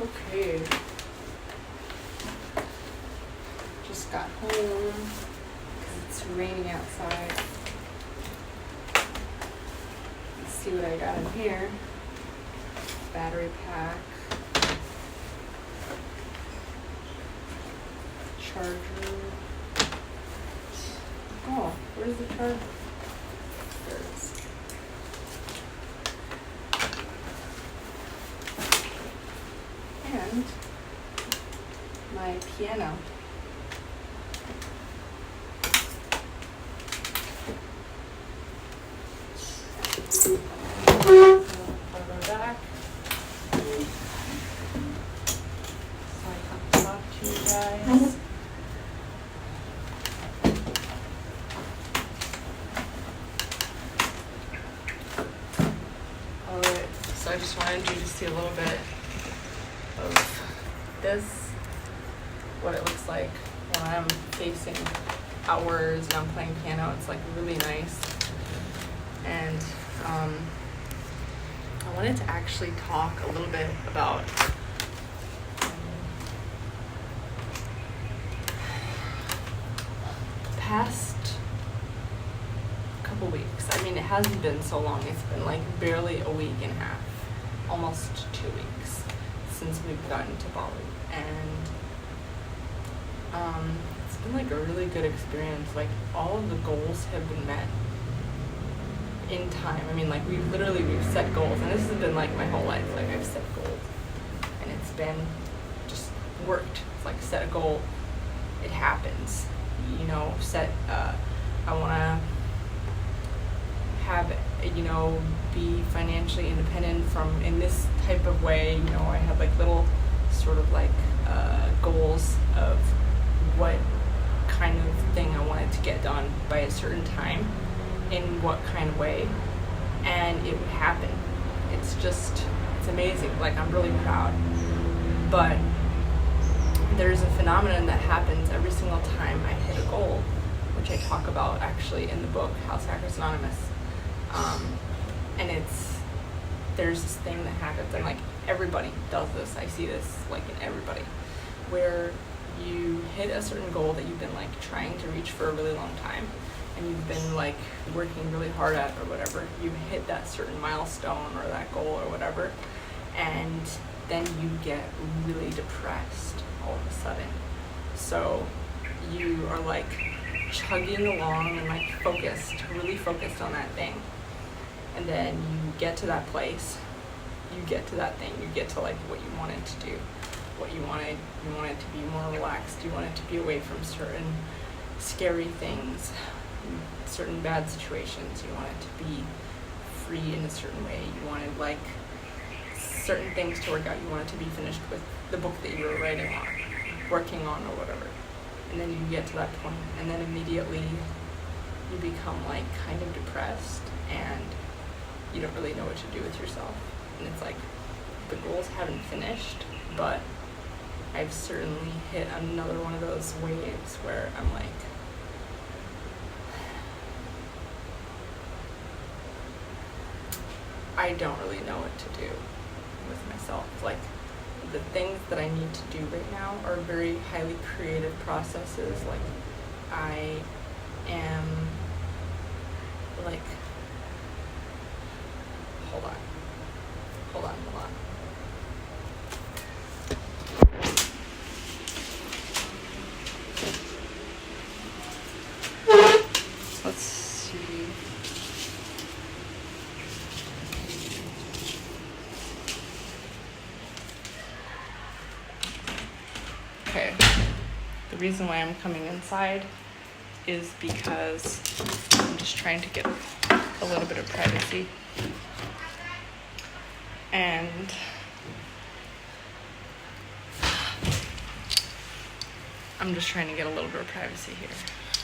Okay. Just got home because it's raining outside. Let's see what I got in here. Battery pack. Charger. Oh, where's the charger? There it is. And my piano. I'll go back. So I can talk to you guys. Alright, so I just wanted you to see a little bit of this, what it looks like when I'm facing outwards and I'm playing piano. It's like really nice. And I wanted to actually talk a little bit about the past couple weeks. I mean, it hasn't been so long. It's been like barely a week and a half, almost 2 weeks since we've gotten to Bali. And it's been like a really good experience. Like all of the goals have been met in time. I mean, like we've set goals, and this has been like my whole life. Like I've set goals, and it's been just worked. It's like set a goal, it happens. You know, I want to have, you know, be financially independent in this type of way. You know, I had like little sort of like goals of what kind of thing I wanted to get done by a certain time, in what kind of way, and it would happen. It's amazing. Like I'm really proud. But there's a phenomenon that happens every single time I hit a goal, which I talk about actually in the book House Hackers Anonymous. And there's this thing that happens, and like everybody does this. I see this like in everybody, where you hit a certain goal that you've been like trying to reach for a really long time, and you've been like working really hard at or whatever. You hit that certain milestone or that goal or whatever, and then you get really depressed all of a sudden. So you are like chugging along and like really focused on that thing. And then you get to that place, you get to that thing, you get to like what you wanted to do, you wanted to be more relaxed, you wanted to be away from certain scary things, certain bad situations, you wanted to be free in a certain way, you wanted like certain things to work out, you wanted to be finished with the book that you were working on or whatever. And then you get to that point, and then immediately you become like kind of depressed, and you don't really know what to do with yourself. And it's like the goals haven't finished, but I've certainly hit another one of those waves where I'm like, I don't really know what to do with myself. Like the things that I need to do right now are very highly creative processes. Like I am like, hold on. Let's see. Okay. The reason why I'm coming inside is because I'm just trying to get a little bit of privacy. And I'm just trying to get a little bit of privacy here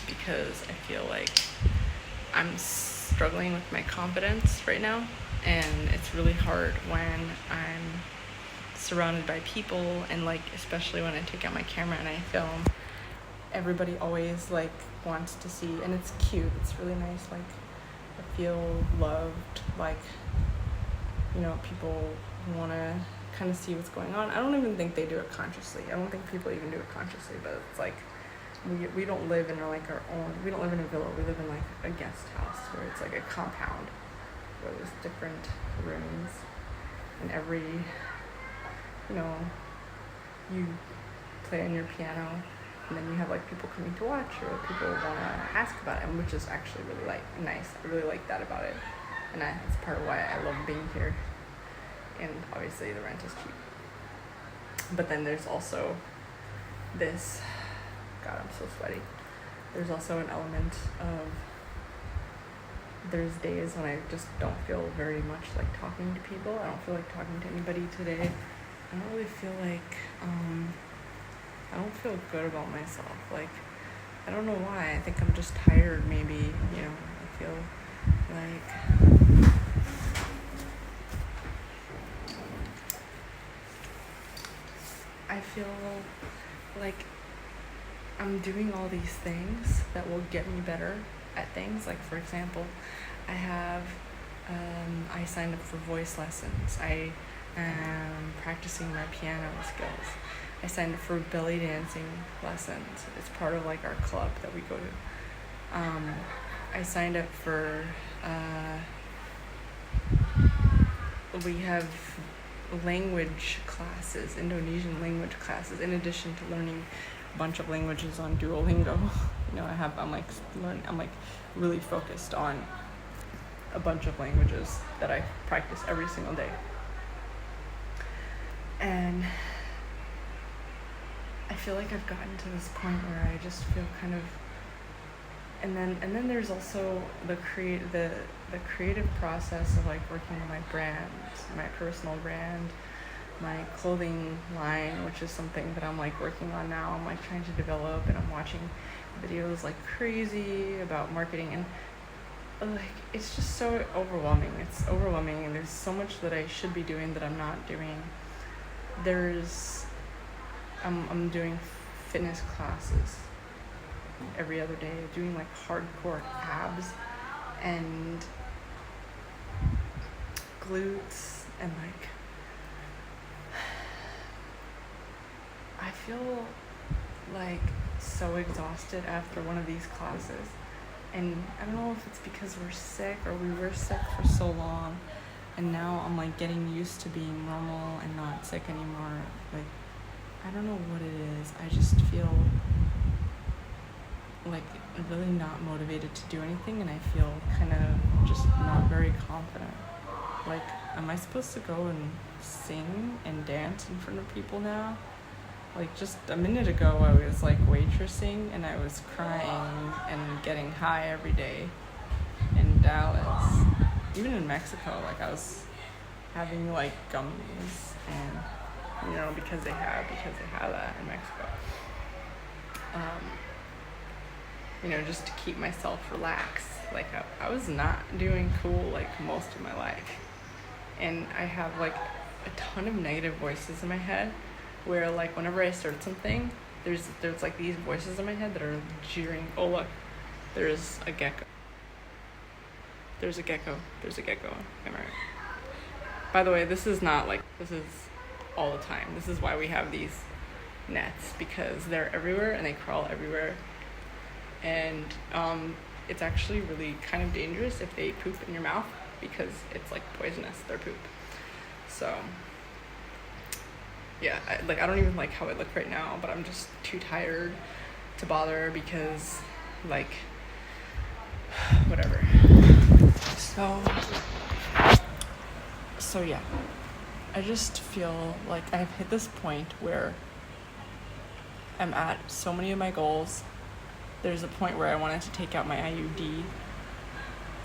because I feel like I'm struggling with my confidence right now, and it's really hard when I'm surrounded by people, and like especially when I take out my camera and I film. Everybody always like wants to see, and it's cute, it's really nice, like I feel loved, like, you know, people want to kind of see what's going on. I don't even think they do it consciously. I don't think people even do it consciously, but it's like we don't live in like our own, we don't live in a villa, we live in like a guest house where it's like a compound where there's different rooms, and every, you know, you play on your piano, and then you have like people coming to watch, or people want to ask about it, which is actually really like nice. I really like that about it, and it's part of why I love being here. And obviously the rent is cheap. But then there's also this, God, I'm so sweaty. There's also an element of, there's days when I just don't feel very much like talking to people. I don't feel like talking to anybody today. I don't really feel like, I don't feel good about myself. Like, I don't know why. I think I'm just tired, maybe, you know. I feel like I'm doing all these things that will get me better at things. Like, for example, I signed up for voice lessons. I am practicing my piano skills. I signed up for belly dancing lessons. It's part of like our club that we go to. I signed up for, we have language classes, Indonesian language classes, in addition to learning a bunch of languages on Duolingo. You know, I'm like really focused on a bunch of languages that I practice every single day. And I feel like I've gotten to this point where I just feel kind of, and then there's also the creative process of like working on my brand, my personal brand, my clothing line, which is something that I'm like working on now. I'm like trying to develop, and I'm watching videos like crazy about marketing, and like it's just so overwhelming. It's overwhelming, and there's so much that I should be doing that I'm not doing. I'm doing fitness classes every other day, doing like hardcore abs and glutes, and like I feel like so exhausted after one of these classes. And I don't know if it's because we're sick or we were sick for so long, and now I'm like getting used to being normal and not sick anymore. Like, I don't know what it is. I just feel like really not motivated to do anything, and I feel kind of just not very confident. Like, am I supposed to go and sing and dance in front of people now? Like, just a minute ago I was like waitressing, and I was crying and getting high every day in Dallas. Even in Mexico, like I was having like gummies, and you know, because they have that in Mexico. You know, just to keep myself relaxed. Like I was not doing cool like most of my life, and I have like a ton of negative voices in my head, where like whenever I start something, there's like these voices in my head that are jeering. Oh look, there's a gecko. There's a gecko. Am I right? By the way, this is all the time. This is why we have these nets, because they're everywhere and they crawl everywhere. And it's actually really kind of dangerous if they poop in your mouth, because it's like poisonous, their poop. So yeah, I don't even like how I look right now, but I'm just too tired to bother, because like whatever. So yeah, I just feel like I've hit this point where I'm at so many of my goals. There's a point where I wanted to take out my IUD.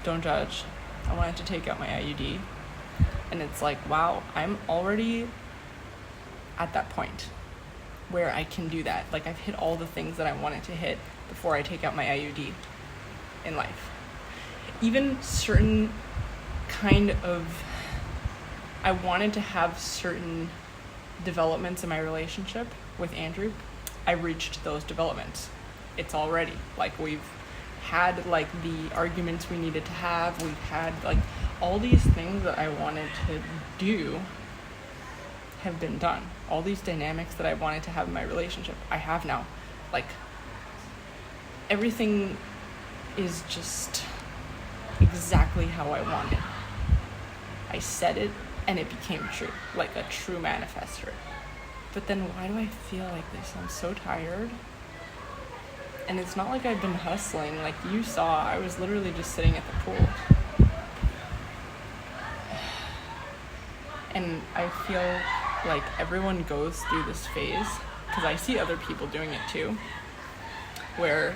Don't judge. I wanted to take out my IUD. And it's like, wow, I'm already at that point where I can do that. Like, I've hit all the things that I wanted to hit before I take out my IUD in life. Even certain kind of, I wanted to have certain developments in my relationship with Andrew. I reached those developments. It's already like we've had like the arguments we needed to have. We've had like all these things that I wanted to do have been done. All these dynamics that I wanted to have in my relationship, I have now. Like, everything is just exactly how I wanted. I said it and it became true, like a true manifester. But then why do I feel like this? I'm so tired. And it's not like I've been hustling. Like you saw, I was literally just sitting at the pool. And I feel like everyone goes through this phase, because I see other people doing it too, where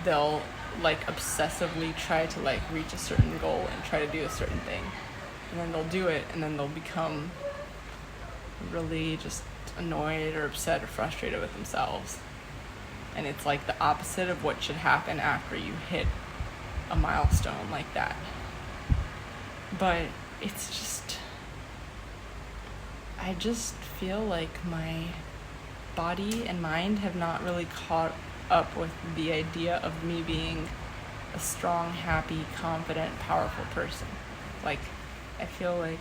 they'll like obsessively try to like reach a certain goal and try to do a certain thing. And then they'll do it, and then they'll become really just annoyed or upset or frustrated with themselves. And it's like the opposite of what should happen after you hit a milestone like that. But it's just, I just feel like my body and mind have not really caught up with the idea of me being a strong, happy, confident, powerful person. Like, I feel like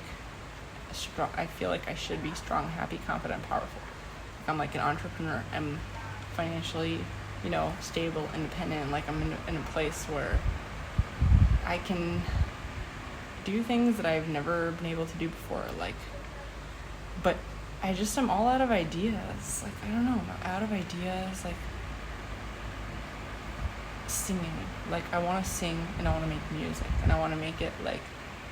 I should be strong, happy, confident, powerful. I'm like an entrepreneur. I'm financially, stable, independent. Like I'm in a place where I can do things that I've never been able to do before. Like, but I just am all out of ideas. Like, I don't know, I'm out of ideas. Like singing. Like I want to sing and I want to make music and I want to make it like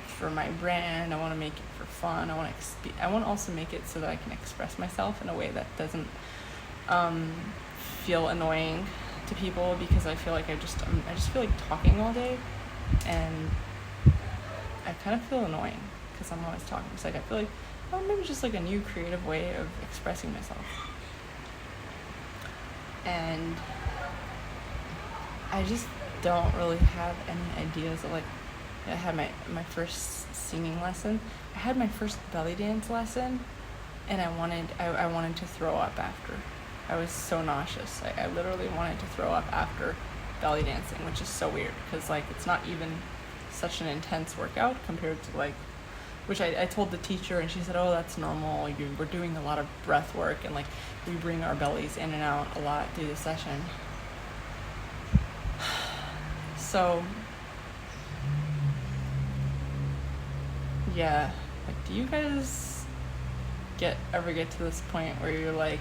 for my brand. I want to make it for fun. I want to also make it so that I can express myself in a way that doesn't feel annoying to people, because I feel like I just feel like talking all day, and I kind of feel annoying because I'm always talking. It's like I feel like, maybe just like a new creative way of expressing myself. And I just don't really have any ideas of like, I had my first singing lesson. I had my first belly dance lesson, and I wanted to throw up after. I was so nauseous. I literally wanted to throw up after belly dancing, which is so weird because like it's not even such an intense workout compared to like, which I told the teacher, and she said, oh, that's normal. We're doing a lot of breath work, and like we bring our bellies in and out a lot through the session. So yeah, like, do you guys ever get to this point where you're like,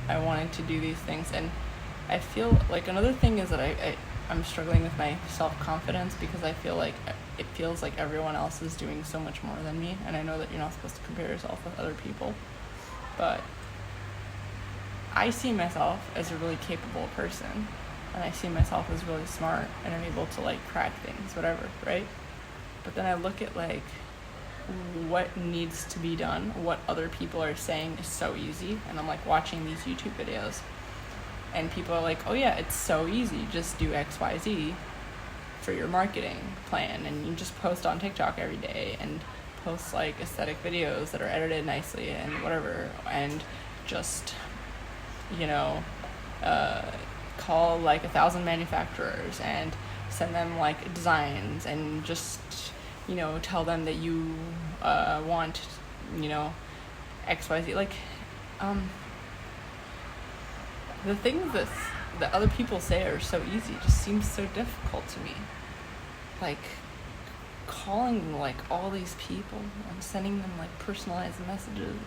I wanted to do these things? And I feel like another thing is that I'm struggling with my self-confidence, because I feel like it feels like everyone else is doing so much more than me. And I know that you're not supposed to compare yourself with other people, but I see myself as a really capable person, and I see myself as really smart, and I'm able to like crack things, whatever, right? But then I look at like what needs to be done, what other people are saying is so easy, and I'm like watching these YouTube videos, and people are like, oh yeah, it's so easy, just do XYZ for your marketing plan, and you just post on TikTok every day and post like aesthetic videos that are edited nicely and whatever, and just call like 1,000 manufacturers and send them like designs, and just tell them that you want XYZ. Like the things that other people say are so easy just seems so difficult to me. Like calling like all these people and sending them like personalized messages.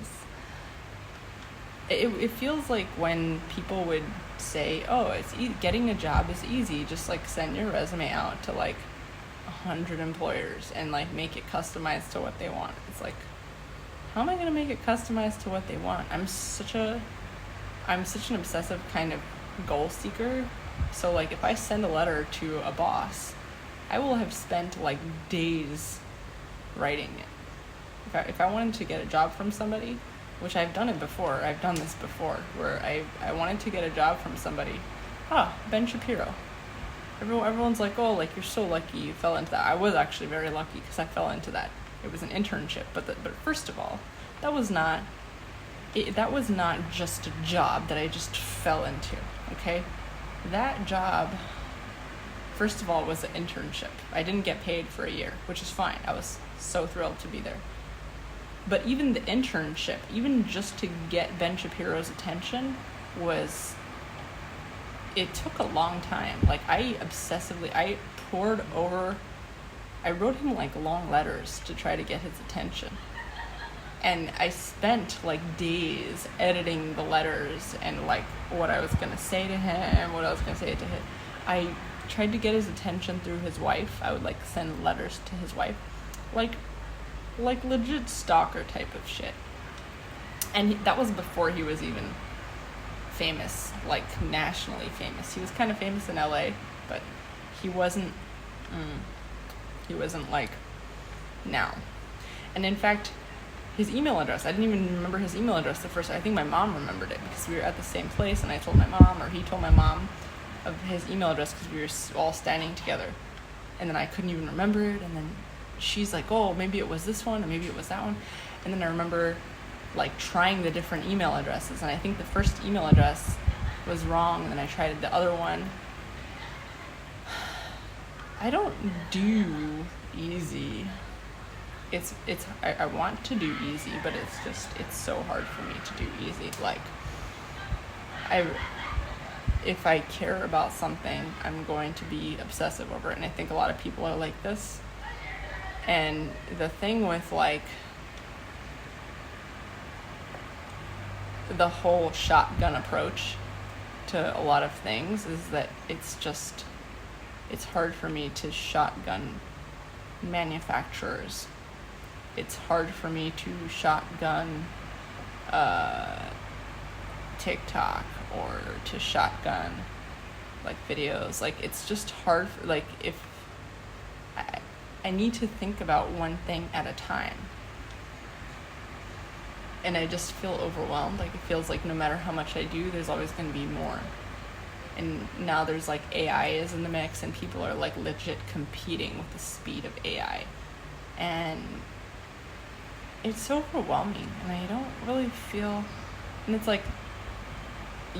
It feels like when people would say, oh, it's getting a job is easy, just like send your resume out to like 100 employers and like make it customized to what they want. It's like, how am I gonna make it customized to what they want? I'm such an obsessive kind of goal seeker. So like if I send a letter to a boss, I will have spent like days writing it. If I wanted to get a job from somebody, which I've done this before, where I wanted to get a job from somebody. Ben Shapiro. Everyone's like, oh, like, you're so lucky you fell into that. I was actually very lucky because I fell into that. It was an internship. But first of all, that was not just a job that I just fell into, okay? That job, first of all, was an internship. I didn't get paid for a year, which is fine. I was so thrilled to be there. But even the internship, even just to get Ben Shapiro's attention it took a long time. Like, I wrote him like long letters to try to get his attention. And I spent like days editing the letters and like what I was going to say to him, what I was going to say to him. I tried to get his attention through his wife. I would like send letters to his wife. Like legit stalker type of shit. And that was before he was even famous, like nationally famous. He was kind of famous in LA, but he wasn't like now. And in fact, his email address, I didn't even remember his email address the first time. I think my mom remembered it because we were at the same place, and I told my mom, or he told my mom of his email address because we were all standing together. And then I couldn't even remember it, and then she's like, oh, maybe it was this one, or maybe it was that one. And then I remember like trying the different email addresses, and I think the first email address was wrong, and then I tried the other one. I don't do easy. I want to do easy, but it's so hard for me to do easy. Like, if I care about something, I'm going to be obsessive over it, and I think a lot of people are like this. And the thing with like the whole shotgun approach to a lot of things is that it's hard for me to shotgun manufacturers. It's hard for me to shotgun TikTok or to shotgun like videos. Like, it's just hard for, like, if I need to think about one thing at a time. And I just feel overwhelmed. Like, it feels like no matter how much I do, there's always going to be more. And now there's like AI is in the mix, and people are like legit competing with the speed of AI. And it's so overwhelming, and I don't really feel, and it's like,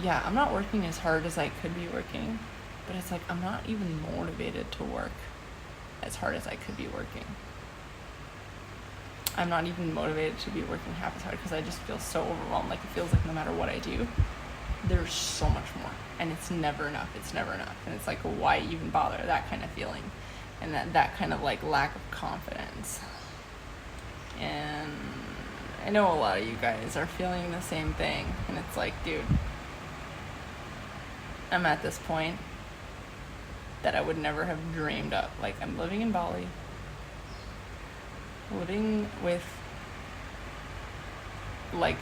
yeah, I'm not working as hard as I could be working, but it's like I'm not even motivated to work as hard as I could be working. I'm not even motivated to be working half as hard because I just feel so overwhelmed. Like, it feels like no matter what I do, there's so much more, and it's never enough. And it's like, why even bother? That kind of feeling, and that kind of like lack of confidence. And I know a lot of you guys are feeling the same thing, and it's like, dude, I'm at this point that I would never have dreamed of. Like, I'm living in Bali, living with like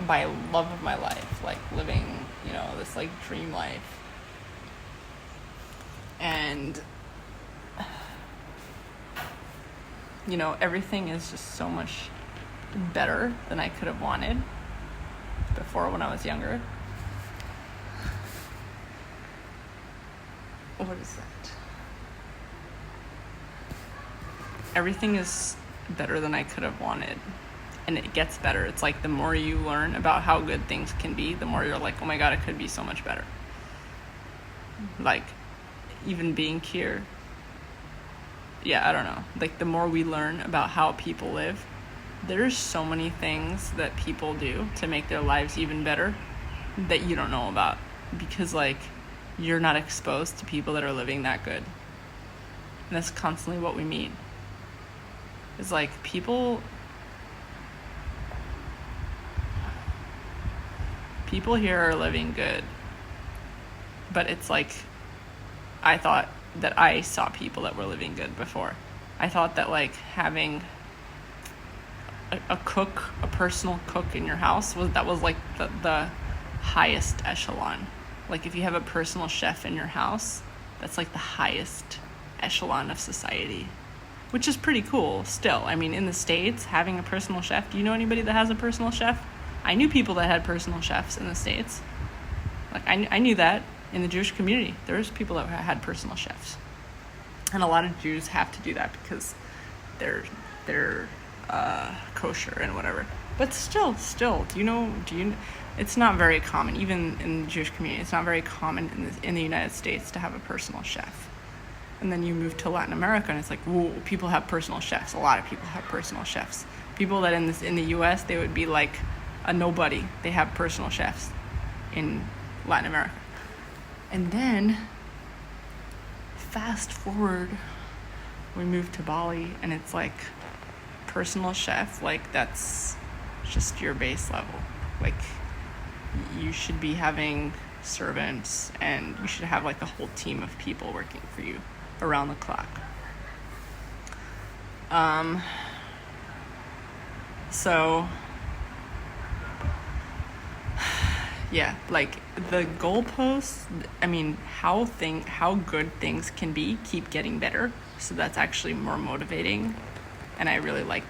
my love of my life, like living, this like dream life. And everything is just so much better than I could have wanted before when I was younger. What is that? Everything is better than I could have wanted. And it gets better. It's like the more you learn about how good things can be, the more you're like, oh my God, it could be so much better. Like, even being here. Yeah, I don't know. Like, the more we learn about how people live, there's so many things that people do to make their lives even better that you don't know about. Because, like, you're not exposed to people that are living that good. And that's constantly what we meet. It's like, people here are living good, but it's like, I thought that I saw people that were living good before. I thought that like having a personal cook in your house was like the highest echelon. Like, if you have a personal chef in your house, that's like the highest echelon of society, which is pretty cool still. I mean, in the States, having a personal chef, do you know anybody that has a personal chef? I knew people that had personal chefs in the States. Like, I knew that in the Jewish community. There was people that had personal chefs. And a lot of Jews have to do that because they're kosher and whatever. But still, do you it's not very common, even in the Jewish community, it's not very common in the United States to have a personal chef. And then you move to Latin America, and it's like, whoa, people have personal chefs. A lot of people have personal chefs. People that in the US, they would be like a nobody. They have personal chefs in Latin America. And then fast forward, we moved to Bali, and it's like personal chef, like that's just your base level. Like you should be having servants, and you should have like a whole team of people working for you around the clock. So yeah, like the goalposts, I mean, how good things can be keep getting better. So that's actually more motivating, and I really like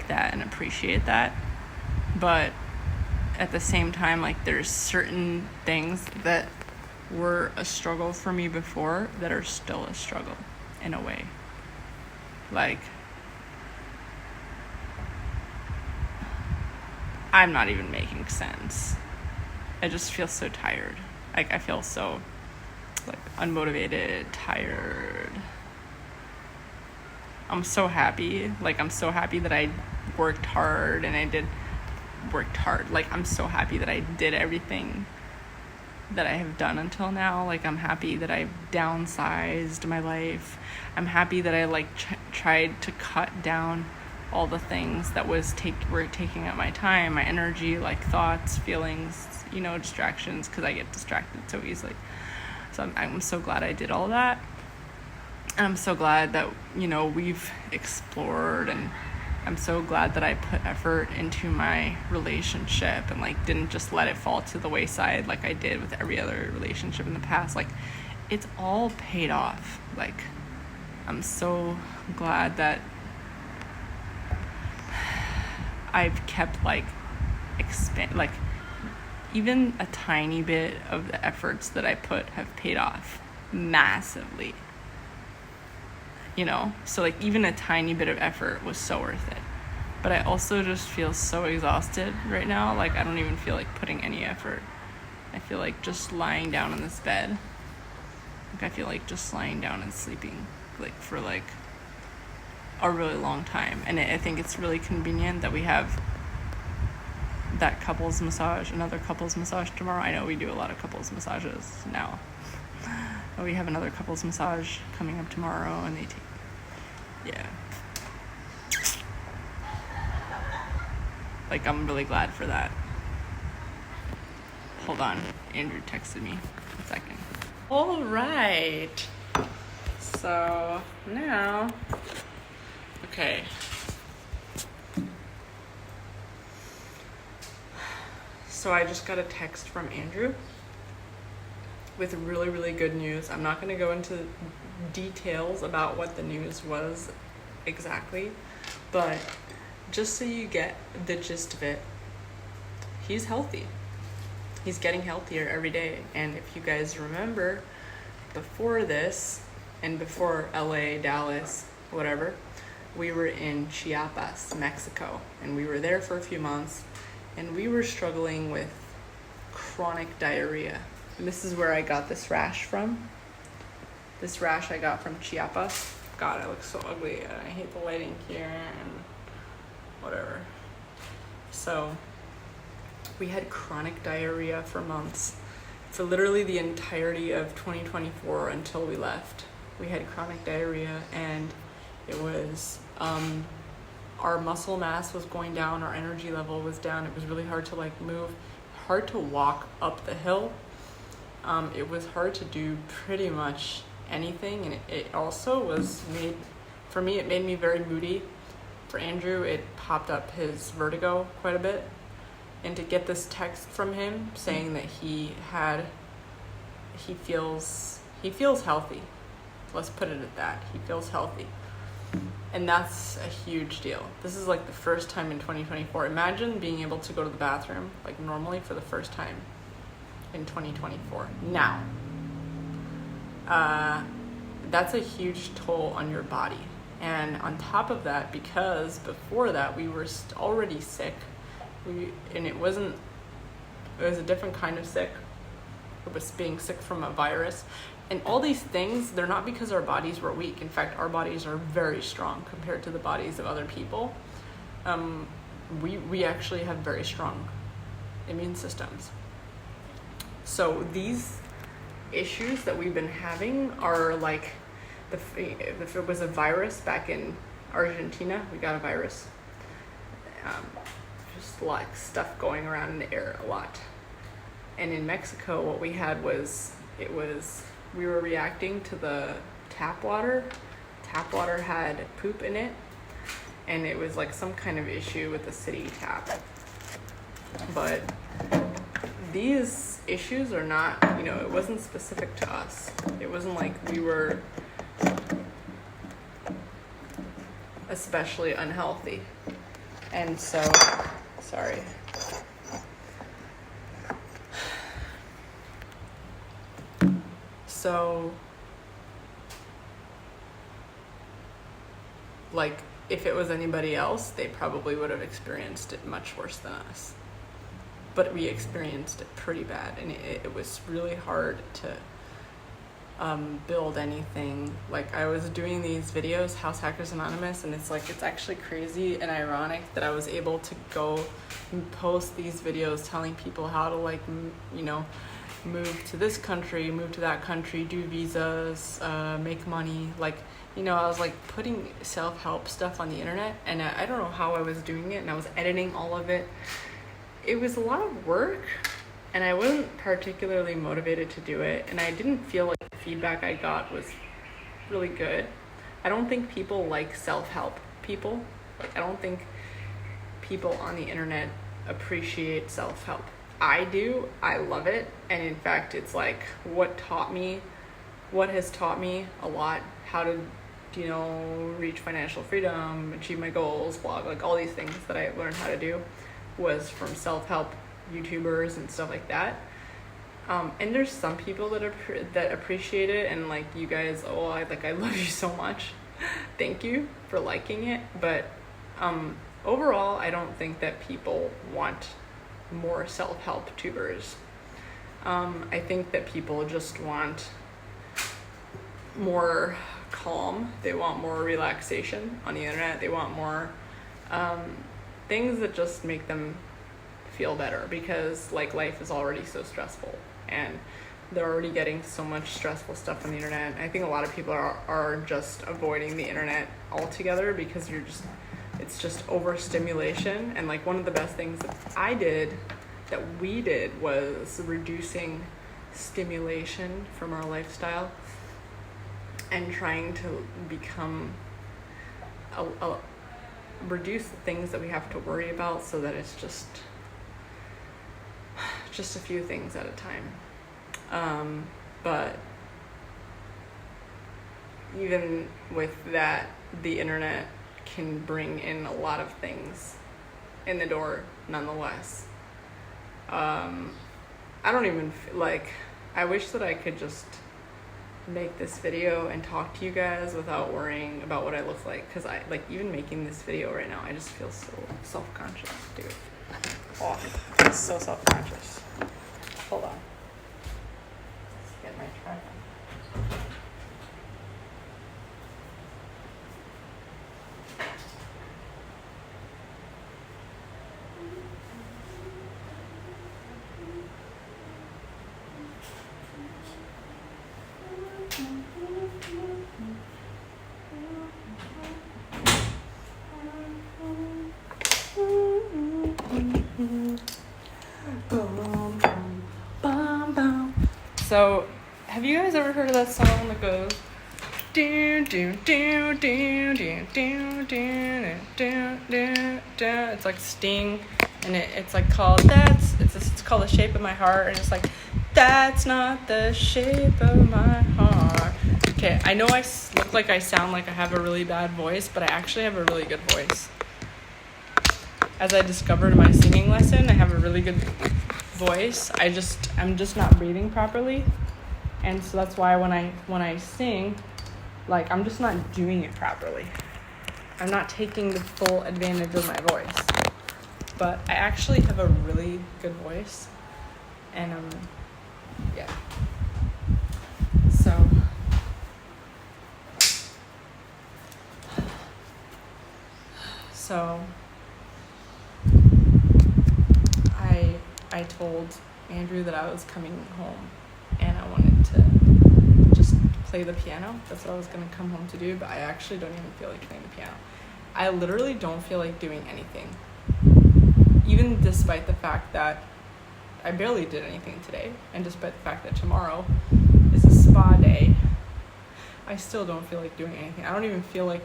that and appreciate that. But at the same time, like there's certain things that were a struggle for me before that are still a struggle in a way. Like, I'm not even making sense. I just feel so tired. Like I feel so like unmotivated, tired. I'm so happy. Like I'm so happy that I worked hard, and worked hard. Like I'm so happy that I did everything that I have done until now. Like I'm happy that I've downsized my life. I'm happy that I like tried to cut down all the things that were taking up my time, my energy, like thoughts, feelings, distractions, because I get distracted so easily. So I'm so glad I did all that. And I'm so glad that, we've explored, and I'm so glad that I put effort into my relationship and like didn't just let it fall to the wayside like I did with every other relationship in the past. Like it's all paid off. Like I'm so glad that I've kept like even a tiny bit of the efforts that I put have paid off massively. So like even a tiny bit of effort was so worth it. But I also just feel so exhausted right now. Like I don't even feel like putting any effort. I feel like just lying down in this bed. Like I feel like just lying down and sleeping like for like a really long time. And I think it's really convenient that we have that another couples massage tomorrow. I know we do a lot of couples massages now. We have another couples massage coming up tomorrow, and yeah. Like, I'm really glad for that. Hold on, Andrew texted me. A second. All right. So, now, okay. So I just got a text from Andrew with really, really good news. I'm not going to go into details about what the news was exactly, but just so you get the gist of it, he's healthy. He's getting healthier every day. And if you guys remember, before this, and before LA, Dallas, whatever, we were in Chiapas, Mexico, and we were there for a few months, and we were struggling with chronic diarrhea. And this is where I got this rash from. This rash I got from Chiapas. God, I look so ugly, and I hate the lighting here, and whatever. So, we had chronic diarrhea for months. For literally the entirety of 2024 until we left. We had chronic diarrhea, and it was, our muscle mass was going down, our energy level was down. It was really hard to move, hard to walk up the hill. It was hard to do pretty much anything, and it also for me, it made me very moody. For Andrew, it popped up his vertigo quite a bit. And to get this text from him saying that he feels healthy. Let's put it at that. He feels healthy. And that's a huge deal. This is like the first time in 2024. Imagine being able to go to the bathroom like normally for the first time in 2024. Now, that's a huge toll on your body. And on top of that, because before that we were already sick, it was a different kind of sick. It was being sick from a virus. And all these things, they're not because our bodies were weak. In fact, our bodies are very strong compared to the bodies of other people. we actually have very strong immune systems. So these issues that we've been having are like, if it was a virus back in Argentina, we got a virus. Just like stuff going around in the air a lot. And in Mexico, what we had was, we were reacting to the tap water. Tap water had poop in it, and it was like some kind of issue with the city tap. But these issues are not, it wasn't specific to us. It wasn't like we were especially unhealthy. And so, sorry. So, like, if it was anybody else, they probably would have experienced it much worse than us. But we experienced it pretty bad, and it was really hard to build anything. Like, I was doing these videos, House Hackers Anonymous, and it's actually crazy and ironic that I was able to go and post these videos telling people how to, move to this country, move to that country, do visas, make money. I was putting self-help stuff on the internet, and I don't know how I was doing it, and I was editing all of it. It was a lot of work, and I wasn't particularly motivated to do it, and I didn't feel like the feedback I got was really good. I don't think people like self-help people. I don't think people on the internet appreciate self-help. I do. I love it. And in fact, it's what has taught me a lot, how to, reach financial freedom, achieve my goals, blog, all these things that I learned how to do was from self-help YouTubers and stuff like that. And there's some people that appreciate it, and you guys, I love you so much. Thank you for liking it. But overall, I don't think that people want more self-help tubers. I think that people just want more calm. They want more relaxation on the internet. They want more things that just make them feel better, because life is already so stressful, and they're already getting so much stressful stuff on the internet. I think a lot of people are just avoiding the internet altogether because it's just overstimulation. And one of the best things that we did was reducing stimulation from our lifestyle and trying to become reduce the things that we have to worry about, so that it's just a few things at a time. But even with that, the internet can bring in a lot of things in the door nonetheless. I don't even I wish that I could just make this video and talk to you guys without worrying about what I look like, because I even making this video right now, I just feel so self-conscious, dude. Oh, I'm so self-conscious. Hold on. Let's get my tripod. So, have you guys ever heard of that song that goes do do do do do do do do do do? It's like Sting, and it's called it's called The Shape of My Heart, and it's that's not the shape of my heart. Okay, I know I look like I sound like I have a really bad voice, but I actually have a really good voice. As I discovered in my singing lesson, I have a really good voice. I'm just not breathing properly, and so that's why when I sing, I'm just not doing it properly. I'm not taking the full advantage of my voice. But I actually have a really good voice, and yeah. So I told Andrew that I was coming home and I wanted to just play the piano. That's what I was going to come home to do, but I actually don't even feel like playing the piano. I literally don't feel like doing anything. Even despite the fact that I barely did anything today, and despite the fact that tomorrow is a spa day, I still don't feel like doing anything. I don't even feel like,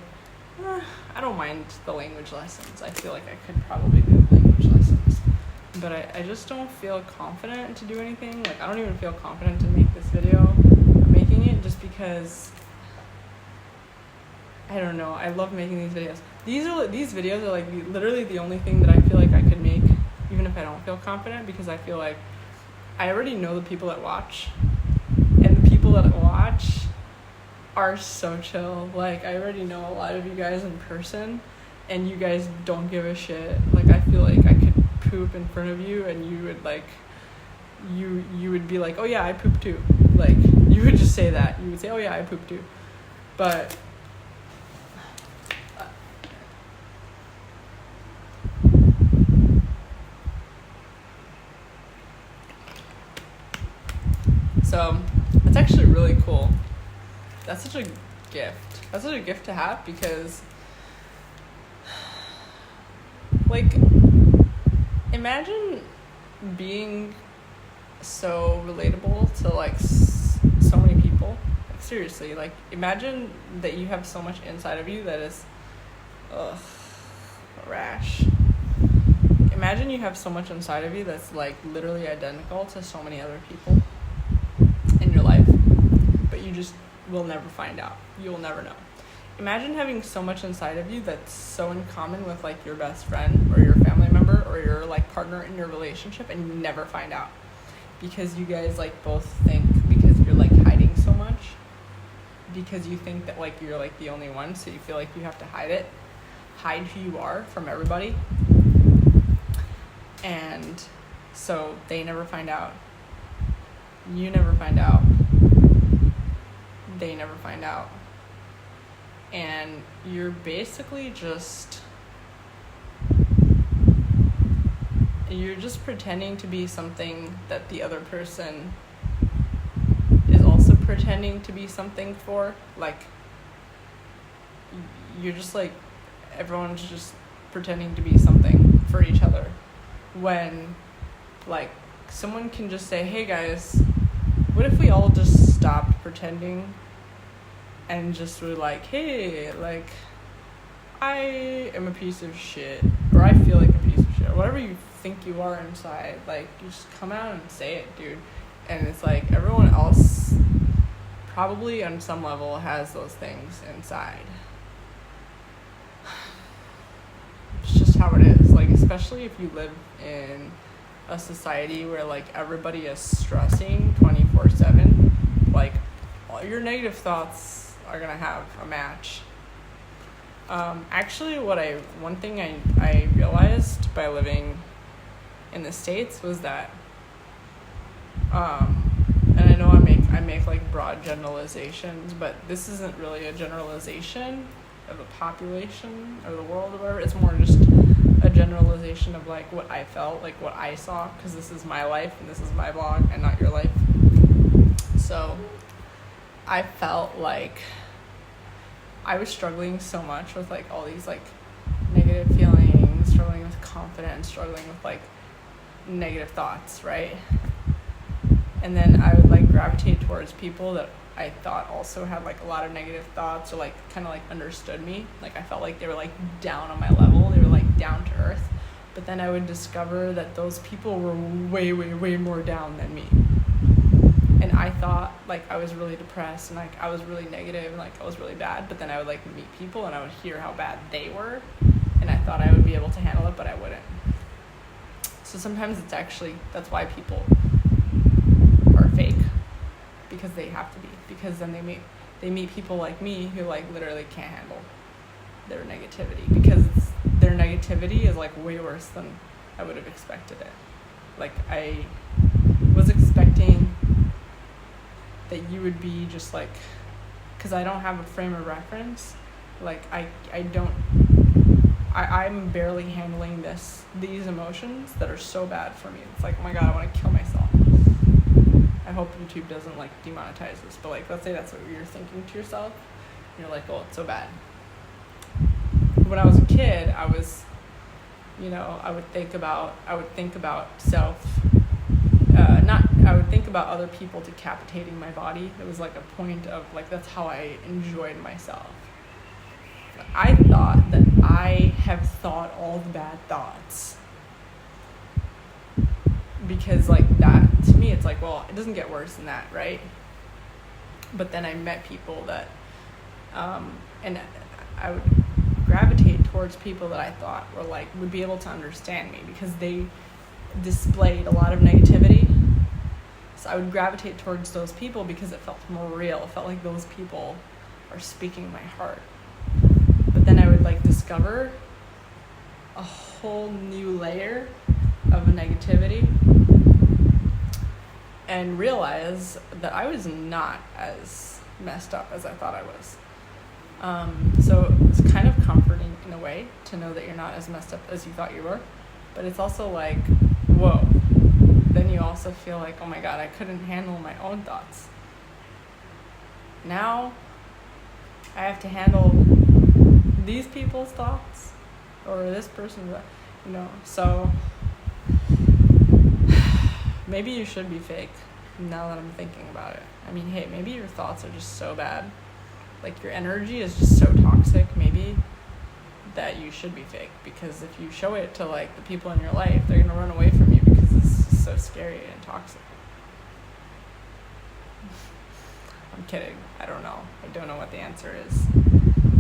I don't mind the language lessons. I feel like I could probably do language lessons. But I just don't feel confident to do anything. Like, I don't even feel confident to make this video. I'm making it just because, I don't know, I love making these videos. These videos are like literally the only thing that I feel like I could make, even if I don't feel confident, because I feel like I already know the people that watch, and the people that watch are so chill. Like, I already know a lot of you guys in person, and you guys don't give a shit. Like, I feel like I could poop in front of you, and you would like, you would be like, oh yeah, I poop too. Like, you would just say that. You would say, oh yeah, I poop too. But so that's actually really cool. That's such a gift. That's such a gift to have, because, like, imagine being so relatable to, like, so many people. Like, seriously, like, imagine that you have so much inside of you that is, rash. Imagine you have so much inside of you that's, like, literally identical to so many other people in your life, but you just will never find out. You will never know. Imagine having so much inside of you that's so in common with, like, your best friend or your family member or your, like, partner in your relationship, and you never find out because you guys, like, both think, because you're, like, hiding so much, because you think that, like, you're, like, the only one, so you feel like you have to hide who you are from everybody, and so they never find out. You never find out. They never find out. And you're basically just pretending to be something that the other person is also pretending to be something for. Like, you're just like, everyone's just pretending to be something for each other, when, like, someone can just say, hey guys, what if we all just stopped pretending and just were like, hey, like, I am a piece of shit, or I feel like a piece of shit, or whatever you think you are inside, like, you just come out and say it, dude. And it's like, everyone else probably on some level has those things inside. It's just how it is. Like, especially if you live in a society where, like, everybody is stressing 24/7, like, all your negative thoughts are gonna have a match. Actually, one thing I realized by living in the States was that, and I know I make like broad generalizations, but this isn't really a generalization of the population or the world or whatever. It's more just a generalization of, like, what I felt, like, what I saw, because this is my life and this is my blog and not your life. So I felt like I was struggling so much with, like, all these, like, negative feelings, struggling with confidence, struggling with, like, negative thoughts, right? And then I would, like, gravitate towards people that I thought also had, like, a lot of negative thoughts, or, like, kind of, like, understood me. Like, I felt like they were, like, down on my level. They were, like, down to earth. But then I would discover that those people were way, way, way more down than me. And I thought, like, I was really depressed, and, like, I was really negative, and, like, I was really bad. But then I would, like, meet people, and I would hear how bad they were, and I thought I would be able to handle it, but I wouldn't. So sometimes it's actually, that's why people are fake, because they have to be, because then they meet people like me who, like, literally can't handle their negativity, because their negativity is, like, way worse than I would have expected it. Like, I was expecting that you would be just, like, because I don't have a frame of reference, like, I don't I'm barely handling these emotions that are so bad for me. It's like, oh my God, I want to kill myself. I hope YouTube doesn't like demonetize this, but like, let's say that's what you're thinking to yourself. And you're like, oh, it's so bad. When I was a kid, I would think about other people decapitating my body. It was like a point of like, that's how I enjoyed myself. I thought that I have thought all the bad thoughts. Because like that, to me, it's like, well, it doesn't get worse than that, right? But then I met people that, and I would gravitate towards people that I thought were like, would be able to understand me because they displayed a lot of negativity. So I would gravitate towards those people because it felt more real. It felt like those people are speaking my heart. But then I would like discover a whole new layer of negativity and realize that I was not as messed up as I thought I was. So it's kind of comforting in a way to know that you're not as messed up as you thought you were. But it's also like, whoa. Then you also feel like, oh my God, I couldn't handle my own thoughts. Now I have to handle these people's thoughts or this person's, so maybe you should be fake now that I'm thinking about it. I mean, hey, maybe your thoughts are just so bad. Like your energy is just so toxic, maybe, that you should be fake. Because if you show it to like the people in your life, they're going to run away from you because it's so scary and toxic. I'm kidding. I don't know. I don't know what the answer is.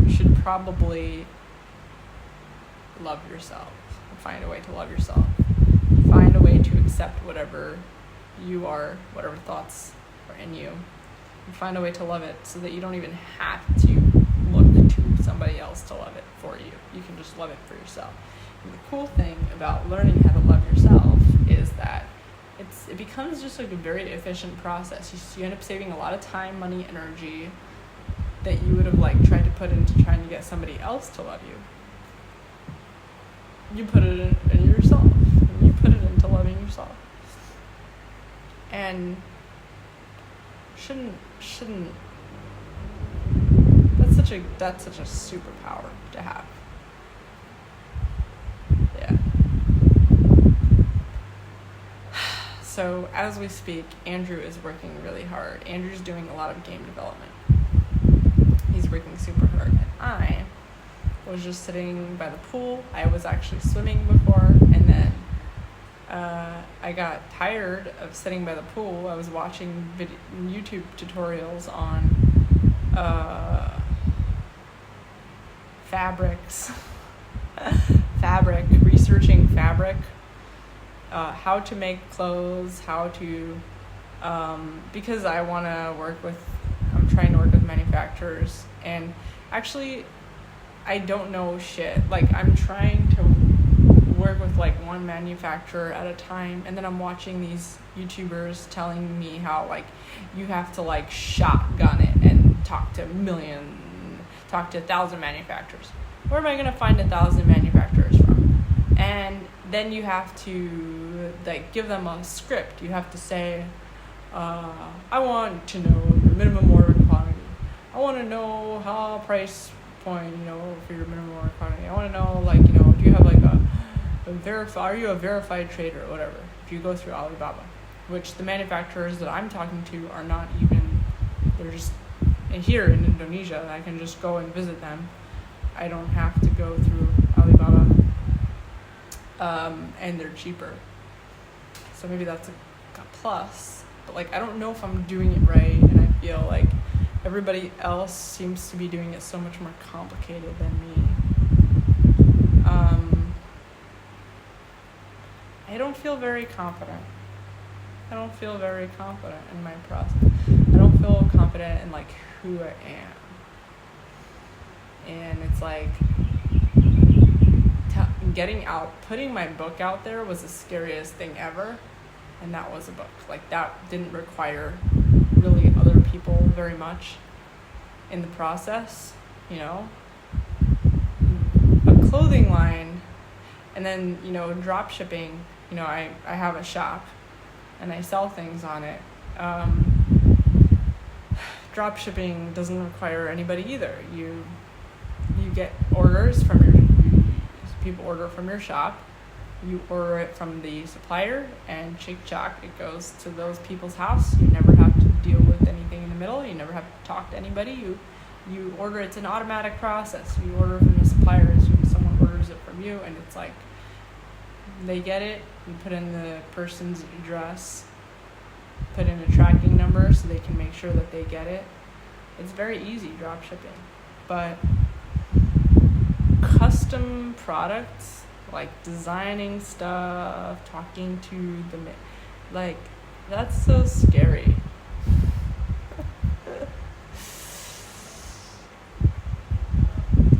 You should probably love yourself. Find a way to love yourself. Find a way to accept whatever you are, whatever thoughts are in you. And find a way to love it so that you don't even have to look to somebody else to love it for you. You can just love it for yourself. And the cool thing about learning how to love yourself is that it becomes just like a very efficient process. You end up saving a lot of time, money, energy that you would have like tried to put into trying to get somebody else to love you. You put it in yourself. You put it into loving yourself. And shouldn't that's such a superpower to have. Yeah. So as we speak, Andrew is working really hard. Andrew's doing a lot of game development. He's working super hard. And I was just sitting by the pool. I was actually swimming before, and then I got tired of sitting by the pool. I was watching YouTube tutorials on researching fabric, how to make clothes, because I'm trying to work with manufacturers, and actually I don't know shit. Like, I'm trying to work with like one manufacturer at a time, and then I'm watching these YouTubers telling me how like you have to like shotgun it and talk to 1,000 manufacturers. Where am I gonna find 1,000 manufacturers from? And then you have to like give them a script. You have to say, I want to know your minimum order quantity. I want to know how price point, for your minimum order quantity. I want to know, like, do you have like are you a verified trader or whatever? If you go through Alibaba, which the manufacturers that I'm talking to are not even, they're just here in Indonesia. I can just go and visit them. I don't have to go through Alibaba, and they're cheaper. So maybe that's a plus. But like, I don't know if I'm doing it right, and I feel like everybody else seems to be doing it so much more complicated than me. I don't feel very confident. I don't feel very confident in my process. I don't feel confident in like who I am. And it's like putting my book out there was the scariest thing ever. And that was a book. Like, that didn't require really other people very much in the process, A clothing line, and then, you know, drop shipping, you know, I have a shop and I sell things on it. Drop shipping doesn't require anybody either. You get orders from people order from your shop, you order it from the supplier, and chick-chock, it goes to those people's house. You never have to deal with anything in the middle. You never have to talk to anybody. You order, it's an automatic process. You order from the supplier as soon as someone orders it from you, and it's like, they get it, you put in the person's address, put in a tracking number so they can make sure that they get it. It's very easy, drop shipping. But custom products, like designing stuff, talking to the, like, that's so scary.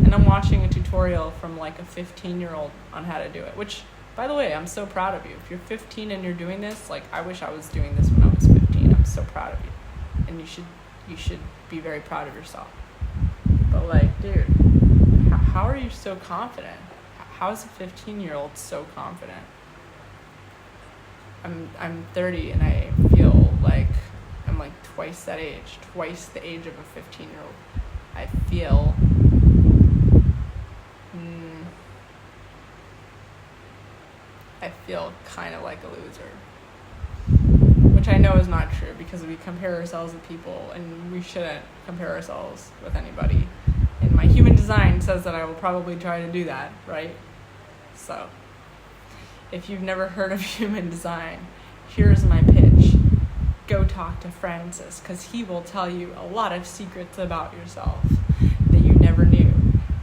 And I'm watching a tutorial from like a 15-year-old on how to do it, which, by the way, I'm so proud of you. If you're 15 and you're doing this, like, I wish I was doing this when I was 15. I'm so proud of you. And you should be very proud of yourself. But, like, dude, how are you so confident? How is a 15-year-old so confident? I'm 30 and I feel like I'm like twice that age, twice the age of a 15-year-old. I feel kind of like a loser, which I know is not true because we compare ourselves with people and we shouldn't compare ourselves with anybody. And my human design says that I will probably try to do that, right? So, if you've never heard of human design, here's my pitch. Go talk to Francis, because he will tell you a lot of secrets about yourself that you never knew.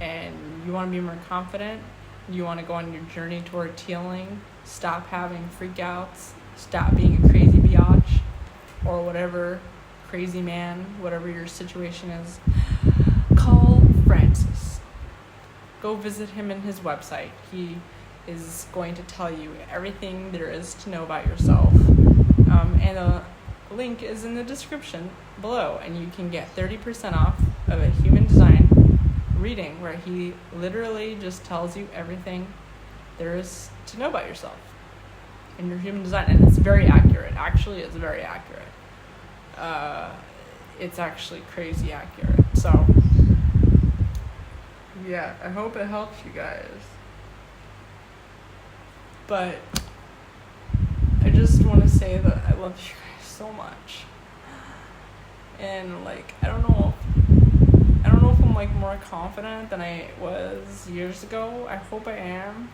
And you want to be more confident, you want to go on your journey toward healing, stop having freakouts, stop being a crazy biatch, or whatever, crazy man, whatever your situation is, call Francis. Go visit him in his website. He is going to tell you everything there is to know about yourself. And the link is in the description below, and you can get 30% off of a human design reading where he literally just tells you everything there is to know about yourself and your human design. And it's very accurate. Actually, it's very accurate. It's actually crazy accurate. So, yeah, I hope it helps you guys. But I just want to say that I love you guys so much. And, like, I don't know if I'm, like, more confident than I was years ago. I hope I am.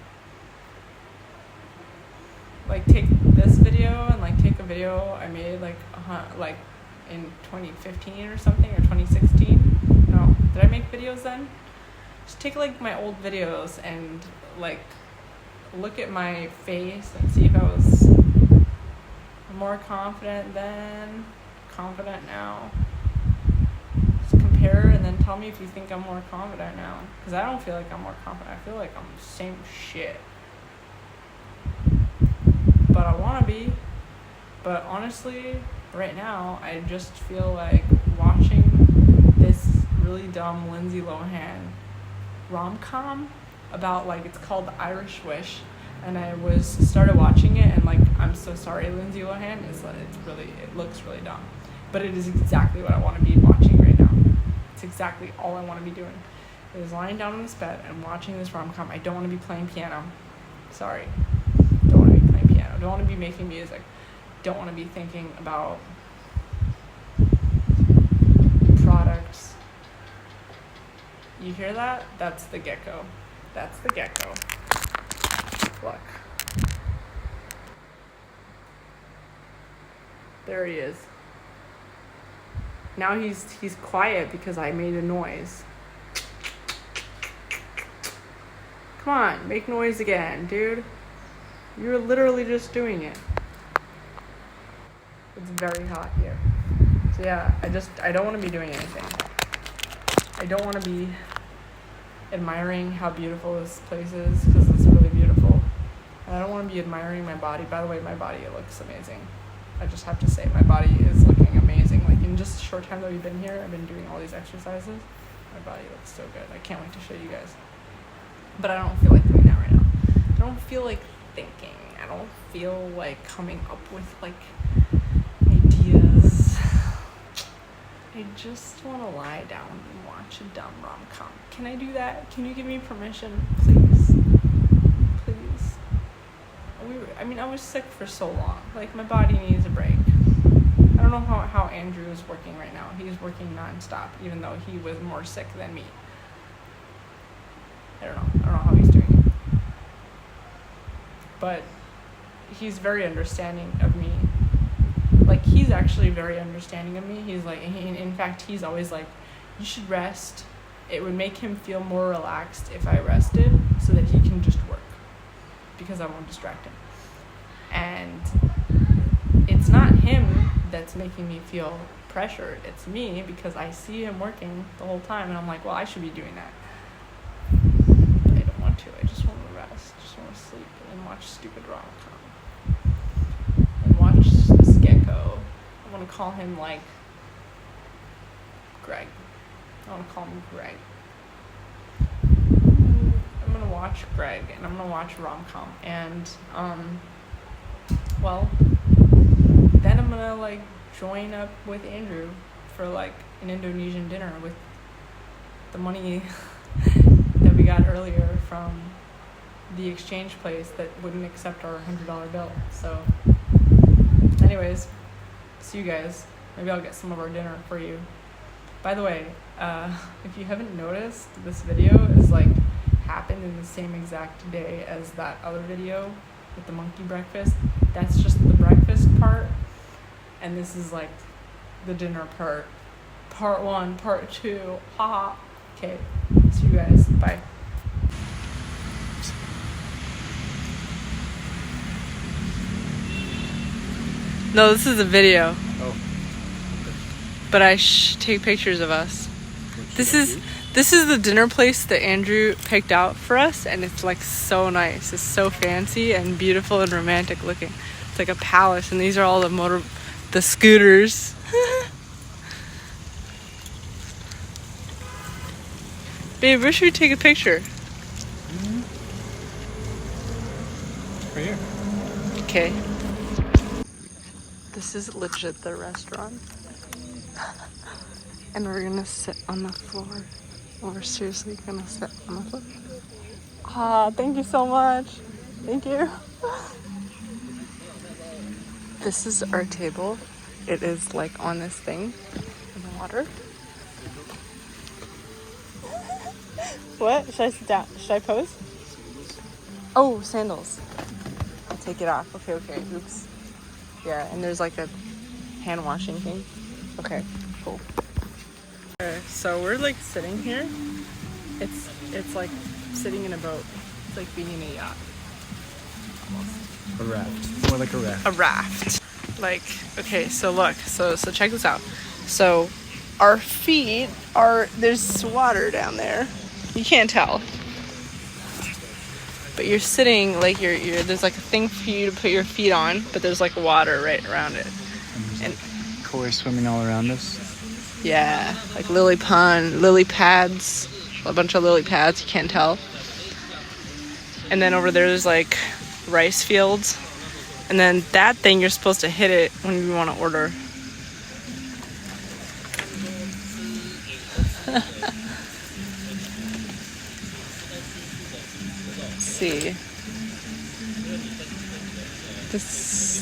Like, take this video and, like, take a video I made, like in 2015 or something, or 2016. No, did I make videos then? Just take, like, my old videos and, like, look at my face and see if I was more confident then, confident now. Just compare and then tell me if you think I'm more confident now. Because I don't feel like I'm more confident. I feel like I'm the same shit. But I want to be. But honestly, right now, I just feel like watching this really dumb Lindsay Lohan rom-com about, like, it's called The Irish Wish, and I started watching it, and, like, I'm so sorry, Lindsay Lohan, it looks really dumb, but it is exactly what I want to be watching right now. It's exactly all I want to be doing, is lying down on this bed and watching this rom-com. I don't want to be playing piano. Sorry. Don't want to be playing piano. Don't want to be making music. Don't want to be thinking about products. You hear that? That's the gecko. That's the gecko. Look. There he is. Now he's quiet because I made a noise. Come on, make noise again, dude. You're literally just doing it. It's very hot here. So yeah, I don't want to be doing anything. I don't want to be admiring how beautiful this place is, because it's really beautiful. And I don't want to be admiring my body. By the way, my body, it looks amazing. I just have to say, my body is looking amazing. Like, in just a short time that we've been here, I've been doing all these exercises. My body looks so good. I can't wait to show you guys. But I don't feel like doing that right now. I don't feel like thinking. I don't feel like coming up with like ideas. I just want to lie down and watch a dumb rom-com. Can I do that? Can you give me permission, please? Please. I was sick for so long. Like, my body needs a break. I don't know how Andrew is working right now. He's working non-stop, even though he was more sick than me. I don't know how he's doing it. But he's very understanding of me. Like, he's actually very understanding of me. He's like, in fact, he's always like, you should rest. It would make him feel more relaxed if I rested so that he can just work, because I won't distract him. And it's not him that's making me feel pressured. It's me, because I see him working the whole time, and I'm like, well, I should be doing that. But I don't want to. I just want to rest. I just want to sleep and watch stupid rom-com. And watch this gecko. I want to call him, like, Greg. I want to call him Greg. I'm going to watch Greg, and I'm going to watch rom-com. And, well, then I'm going to, like, join up with Andrew for, like, an Indonesian dinner with the money that we got earlier from the exchange place that wouldn't accept our $100 bill. So, anyways, see you guys. Maybe I'll get some of our dinner for you. By the way, if you haven't noticed, this video is, like, happened in the same exact day as that other video with the monkey breakfast. That's just the breakfast part, and this is, like, the dinner part. Part 1, part 2, haha. Okay, see you guys, bye. No, this is a video. Oh. But I take pictures of us. This is the dinner place that Andrew picked out for us, and it's, like, so nice. It's so fancy and beautiful and romantic looking. It's like a palace, and these are all the scooters. Babe, where should we take a picture? Right here. Okay. This is legit the restaurant. And we're gonna sit on the floor. We're seriously gonna sit on the floor. Ah, thank you so much. Thank you. This is our table. It is, like, on this thing in the water. What? Should I sit down? Should I pose? Oh, sandals. I'll take it off. Okay. Oops. Yeah, and there's, like, a hand washing thing. Okay, cool. Okay, so we're, like, sitting here. It's like sitting in a boat. It's like being in a yacht. Almost. A raft. More like a raft. A raft. Like, okay, so look. So check this out. So our feet are, there's water down there. You can't tell. But you're sitting, like, you're there's, like, a thing for you to put your feet on, but there's, like, water right around it. And koi swimming all around us. Yeah, like lily pads, a bunch of lily pads, you can't tell. And then over there's, like, rice fields. And then that thing, you're supposed to hit it when you want to order. Let's see.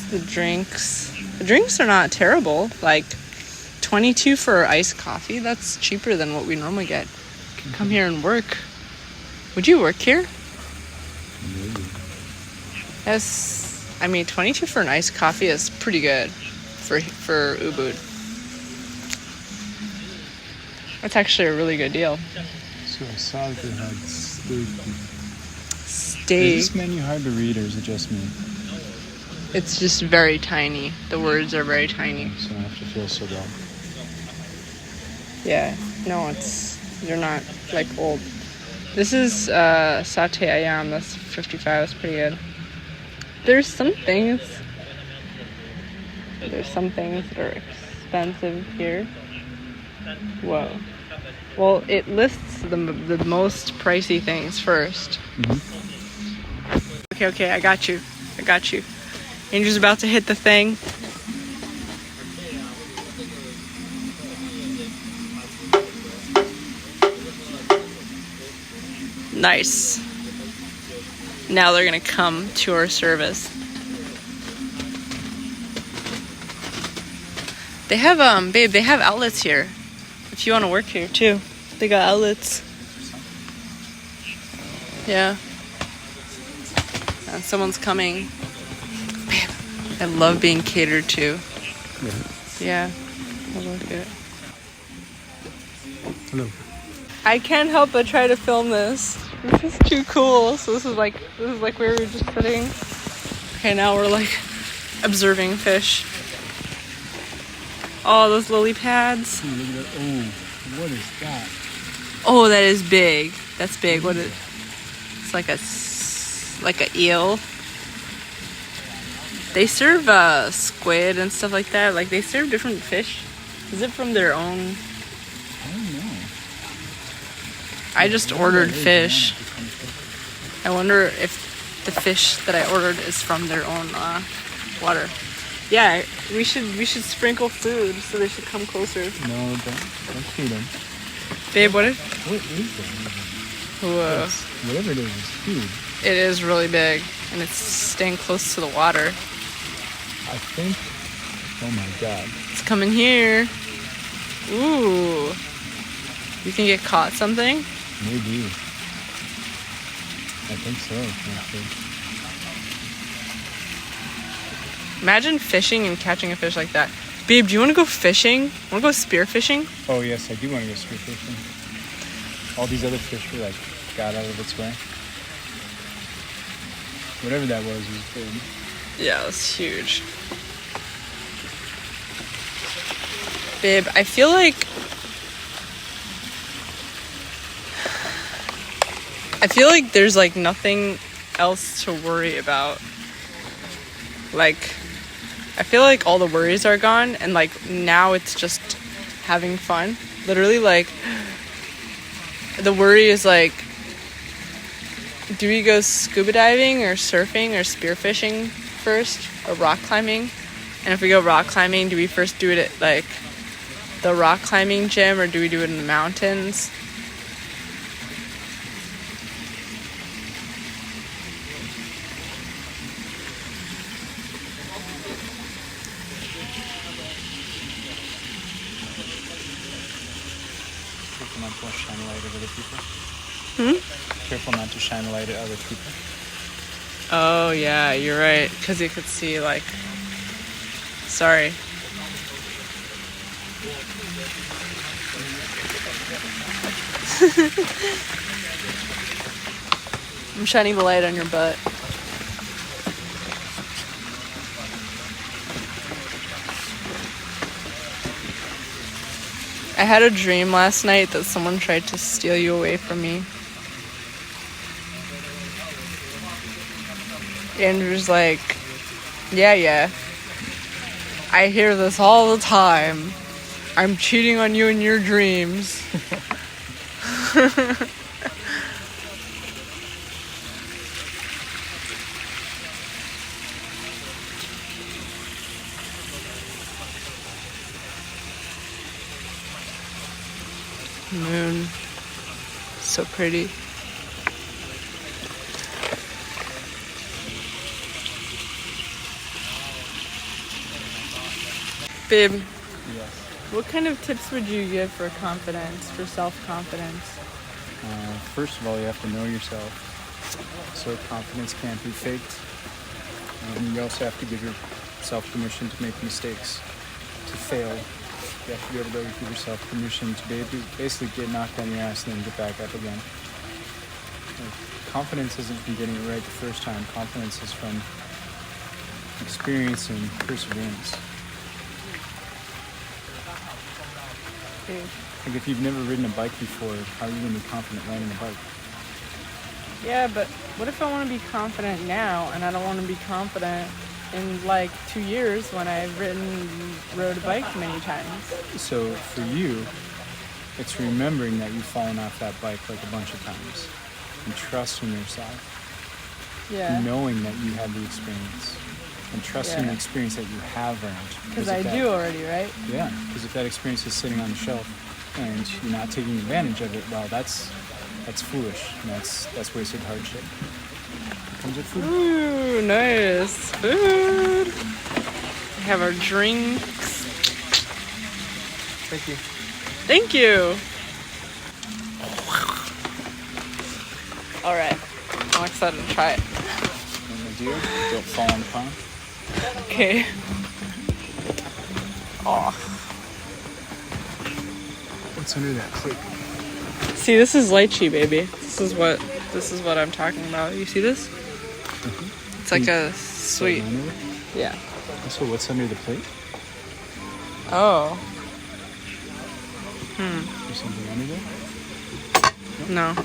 The drinks. The drinks are not terrible. Like, $22 for iced coffee. That's cheaper than what we normally get. Come here and work. Would you work here? Maybe. Yes. I mean, $22 for an iced coffee is pretty good for Ubud. That's actually a really good deal. So I saw that they had steak. Steak. Is this menu hard to read, or is it just me? It's just very tiny. The words are very tiny. So I don't have to feel so bad. Yeah. No, you're not, like, old. This is satay ayam. That's 55. That's pretty good. There's some things that are expensive here. Whoa. Well, it lists the most pricey things first. Okay, I got you. Andrew's about to hit the thing. Nice. Now they're gonna come to our service. They have, babe, they have outlets here. If you want to work here too. They got outlets. Yeah. And someone's coming. Babe, I love being catered to. Yeah. I love it. Hello. I can't help but try to film this. This is too cool. So this is like where we were just sitting. Okay, now we're like observing fish. Oh, those lily pads. Look at that. Oh, what is that? Oh, that is big. That's big. What is it? It's like a eel. They serve squid and stuff like that. Like they serve different fish. Is it from their own? I don't know. I just ordered fish. I wonder if the fish that I ordered is from their own water. Yeah, we should sprinkle food so they should come closer. No, don't feed them. Babe, what is that? Whoa. Whatever it is food. It is really big, and it's staying close to the water. I think. Oh my god. It's coming here. Ooh. You can get caught something? Maybe. I think so. Actually. Imagine fishing and catching a fish like that. Babe, do you want to go fishing? Want to go spear fishing? Oh yes, I do want to go spear fishing. All these other fish were like got out of its way. Whatever that was big. Yeah, it's huge. Babe, I feel like there's like nothing else to worry about. Like, I feel like all the worries are gone, and like now it's just having fun. Literally, like the worry is like, do we go scuba diving or surfing or spearfishing first, or rock climbing? And if we go rock climbing, do we first do it at like the rock climbing gym, or do we do it in the mountains? Careful not to shine a light at other people. Hmm? Careful not to shine a light at other people. Oh yeah, you're right. Because you could see like. Sorry. I'm shining the light on your butt. I had a dream last night that someone tried to steal you away from me. Andrew's like, yeah. I hear this all the time. I'm cheating on you in your dreams. Moon. So pretty. Babe, Yes. what kind of tips would you give for confidence, for self-confidence? First of all, you have to know yourself. So confidence can't be faked. And you also have to give yourself permission to make mistakes, to fail. You have to be able to give yourself permission to basically get knocked on your ass and then get back up again. Like, confidence isn't from getting it right the first time. Confidence is from experience and perseverance. Okay. Like if you've never ridden a bike before, how are you going to be confident riding a bike? Yeah, but what if I want to be confident now and I don't want to be confident in like 2 years when I've rode a bike many times? So for you, It's remembering that you've fallen off that bike like a bunch of times and trusting yourself. Yeah. Knowing that you had the experience and trusting the experience that you have earned. Because I do already, right? Yeah, because if that experience is sitting on the shelf and you're not taking advantage of it, well, that's foolish. And that's wasted hardship. Comes with food. Ooh, nice. Food. We have our drinks. Thank you. Thank you. All right. I'm excited to try it. And the deer, don't fall on the pond. Okay. Oh. What's under that plate? See, this is lychee, baby. This is what I'm talking about. You see this? Mm-hmm. It's like a sweet. Yeah. So what's under the plate? Oh. There's something under there? No.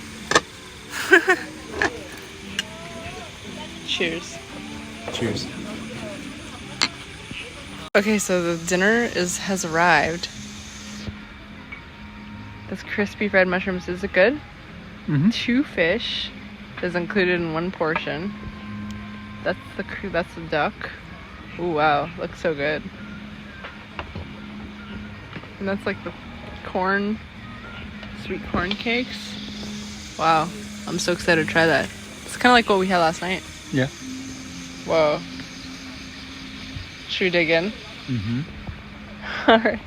Cheers. Cheers. Okay, so the dinner has arrived. This crispy fried mushrooms, is it good? Mm-hmm. 2 fish is included in 1 portion. That's the duck. Ooh, wow, looks so good. And that's like the corn, sweet corn cakes. Wow, I'm so excited to try that. It's kind of like what we had last night. Yeah. Whoa. Should we dig in? Mm-hmm. All right.